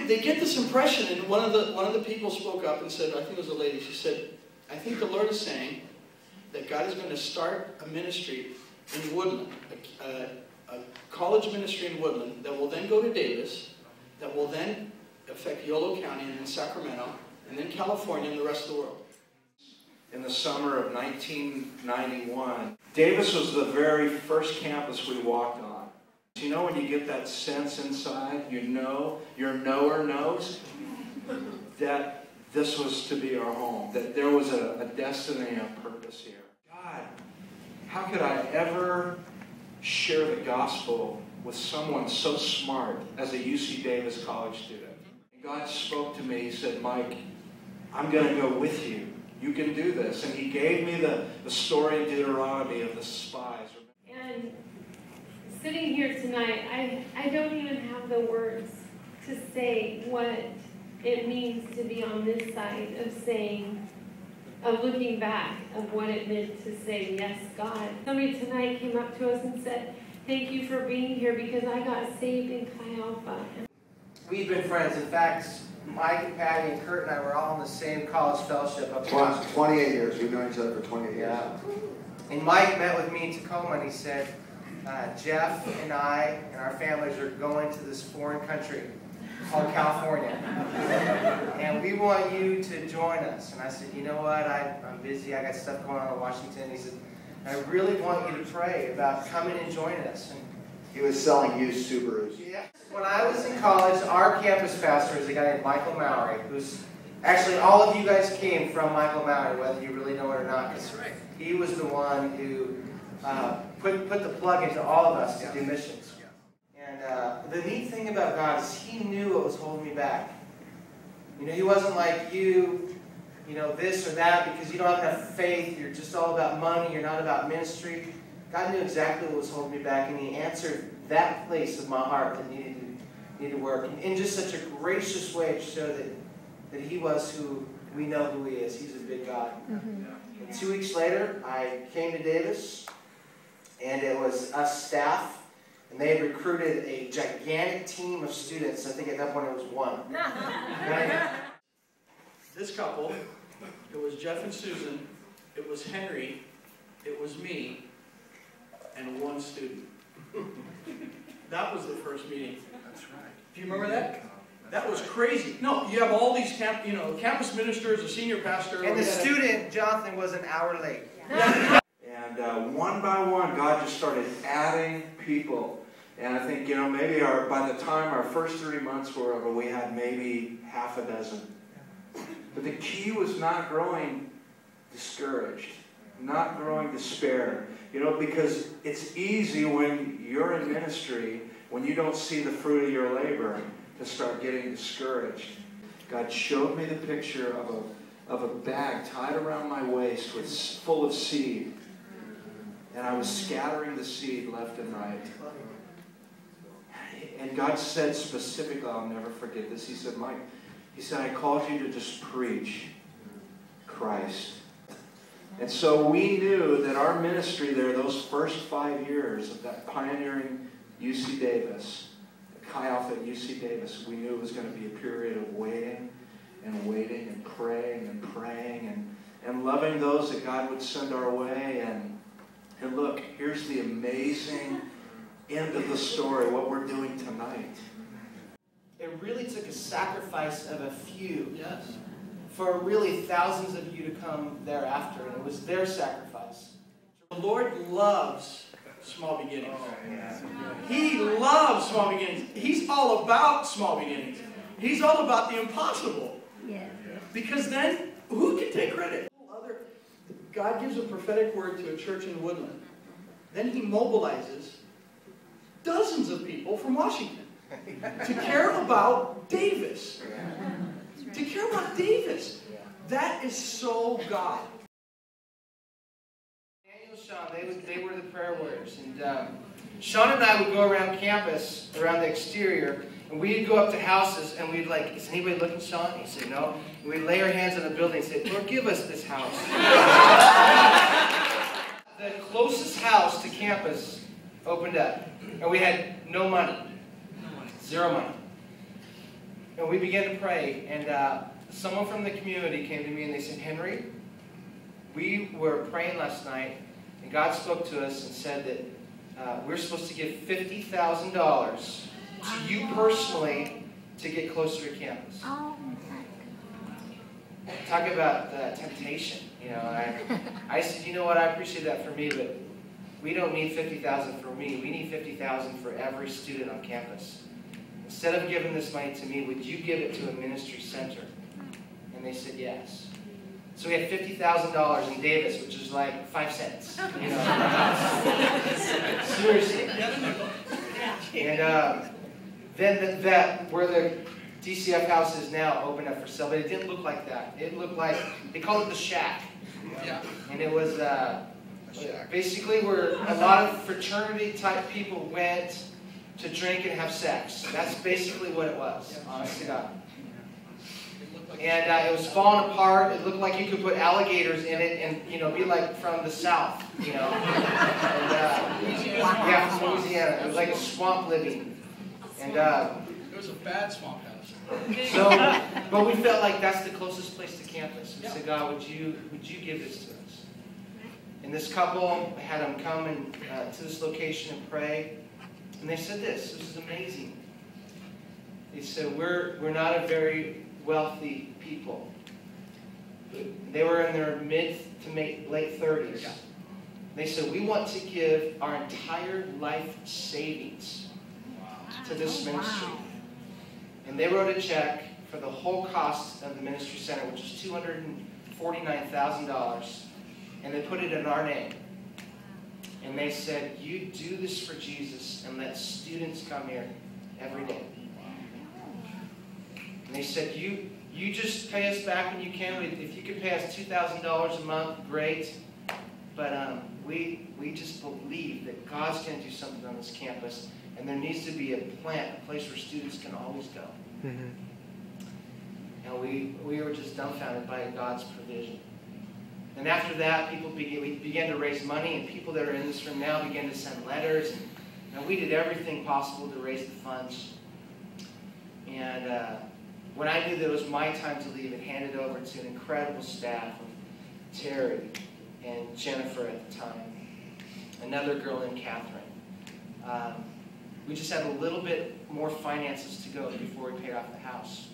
they get this impression, and one of the people spoke up and said, I think it was a lady, she said, I think the Lord is saying that God is going to start a ministry in Woodland, a college ministry in Woodland that will then go to Davis, that will then affect Yolo County and then Sacramento, and then California and the rest of the world. In the summer of 1991, Davis was the very first campus we walked on. You know when you get that sense inside, you know, your knower knows that this was to be our home, that there was a destiny and a purpose here. God, how could I ever share the gospel with someone so smart as a UC Davis college student? And God spoke to me, he said, Mike, I'm going to go with you. You can do this. And he gave me the story in Deuteronomy of the spies. And sitting here tonight, I don't even have the words to say what it means to be on this side of saying, of looking back of what it meant to say, yes, God. Somebody tonight came up to us and said, thank you for being here because I got saved in Chi Alpha. We've been friends. In fact, Mike and Patty and Kurt and I were all in the same college fellowship up in 28 years. We've known each other for 28 years. Yeah. And Mike met with me in Tacoma and he said, Jeff and I and our families are going to this foreign country called California. And we want you to join us. And I said, you know what, I'm busy, I got stuff going on in Washington. He said, I really want you to pray about coming and joining us. And he was selling used Subarus. Yeah. When I was in college, our campus pastor is a guy named Michael Mowry, who's actually all of you guys came from Michael Mowry, whether you really know it or not. That's right. He was the one who put the plug into all of us to do missions. And the neat thing about God is he knew what was holding me back. You know, he wasn't like you know, this or that because you don't have enough faith, you're just all about money, you're not about ministry. God knew exactly what was holding me back, and he answered that place of my heart that needed to work in just such a gracious way to show that he was who we know who he is. He's a big God. Mm-hmm. And 2 weeks later, I came to Davis, and it was us staff, and they had recruited a gigantic team of students. I think at that point it was one. This couple, it was Jeff and Susan, it was Henry, it was me, and one student. That was the first meeting. That's right. Do you remember that? That was crazy. No, you have all these campus ministers, a senior pastor. And the student, Jonathan, was an hour late. Yeah. And one by one, God just started adding people. And I think, maybe by the time our first 3 months were over, we had maybe half a dozen. But the key was not growing discouraged, not growing despair. Because it's easy when you're in ministry, when you don't see the fruit of your labor, to start getting discouraged. God showed me the picture of a bag tied around my waist full of seed. And I was scattering the seed left and right. And God said specifically, I'll never forget this, he said, Mike, he said, I called you to just preach Christ. And so we knew that our ministry there, those first 5 years of that pioneering UC Davis, Chi Alpha at UC Davis, we knew it was going to be a period of waiting and waiting and praying and loving those that God would send our way. And look, here's the amazing end of the story, what we're doing tonight. It really took a sacrifice of a few. Yes. For really thousands of you to come thereafter, and it was their sacrifice. The Lord loves small beginnings. He loves small beginnings. He's all about small beginnings. He's all about the impossible. Yeah. Because then, who can take credit? God gives a prophetic word to a church in Woodland. Then he mobilizes dozens of people from Washington to care about Davis. To care about Davis. That is so God. Daniel and Sean, they were the prayer warriors. And Sean and I would go around campus, around the exterior, and we'd go up to houses, and we'd like, is anybody looking, Sean? And he'd say, no. And we'd lay our hands on the building and say, Lord, give us this house. The closest house to campus opened up, and we had no money. Zero money. And we began to pray, and someone from the community came to me and they said, Henry, we were praying last night, and God spoke to us and said that we're supposed to give $50,000 to you personally to get closer to campus. Talk about temptation. You know, I said, you know what, I appreciate that for me, but we don't need $50,000 for me. We need $50,000 for every student on campus. Instead of giving this money to me, would you give it to a ministry center? And they said yes. So we had $50,000 in Davis, which is like 5 cents. You know? Seriously. And then that where the DCF House is now opened up for sale, but it didn't look like that. It looked like, they called it the Shack. Yeah. And it was basically where a lot of fraternity type people went to drink and have sex. That's basically what it was, honest to God. And it was falling apart. It looked like you could put alligators in it and, you know, be like from the South, you know. And, yeah, from Louisiana. It was like a swamp living. And It was a bad swamp house. so, but we felt like that's the closest place to campus. We said, God, would you give this to us? And this couple had them come and, to this location and pray. And they said this is amazing. They said, we're not a very wealthy people. They were in their mid to late 30s. They said, we want to give our entire life savings to this ministry. And they wrote a check for the whole cost of the ministry center, which is $249,000. And they put it in our name. And they said, you do this for Jesus and let students come here every day. And they said, you just pay us back when you can. If you could pay us $2,000 a month, great. But we just believe that God's going to do something on this campus. And there needs to be a place where students can always go. Mm-hmm. And we were just dumbfounded by God's provision. And after that, we began to raise money, and people that are in this room now began to send letters. And we did everything possible to raise the funds. And when I knew that it was my time to leave, it handed over to an incredible staff of Terry and Jennifer at the time, another girl named Catherine. We just had a little bit more finances to go before we paid off the house.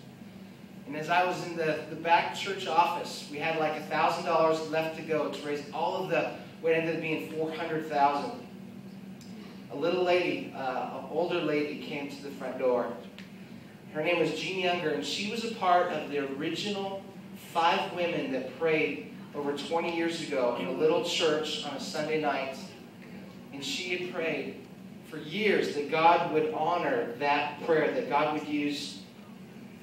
And as I was in the back church office, we had like $1,000 left to go to raise all of what ended up being $400,000. A little lady, an older lady, came to the front door. Her name was Jean Younger, and she was a part of the original 5 women that prayed over 20 years ago in a little church on a Sunday night. And she had prayed for years that God would honor that prayer, that God would use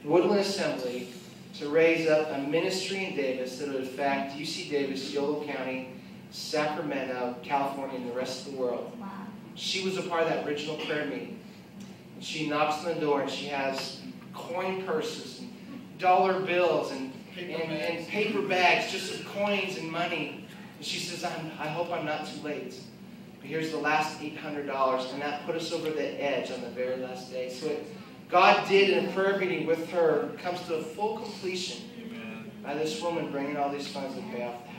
Woodland Assembly to raise up a ministry in Davis that would affect UC Davis, Yolo County, Sacramento, California, and the rest of the world. Wow. She was a part of that original prayer meeting. And she knocks on the door, and she has coin purses and dollar bills and paper bags just of coins and money. And she says, I hope I'm not too late. But here's the last $800, and that put us over the edge on the very last day. So God did in a prayer meeting with her comes to a full completion by this woman bringing all these funds to pay off the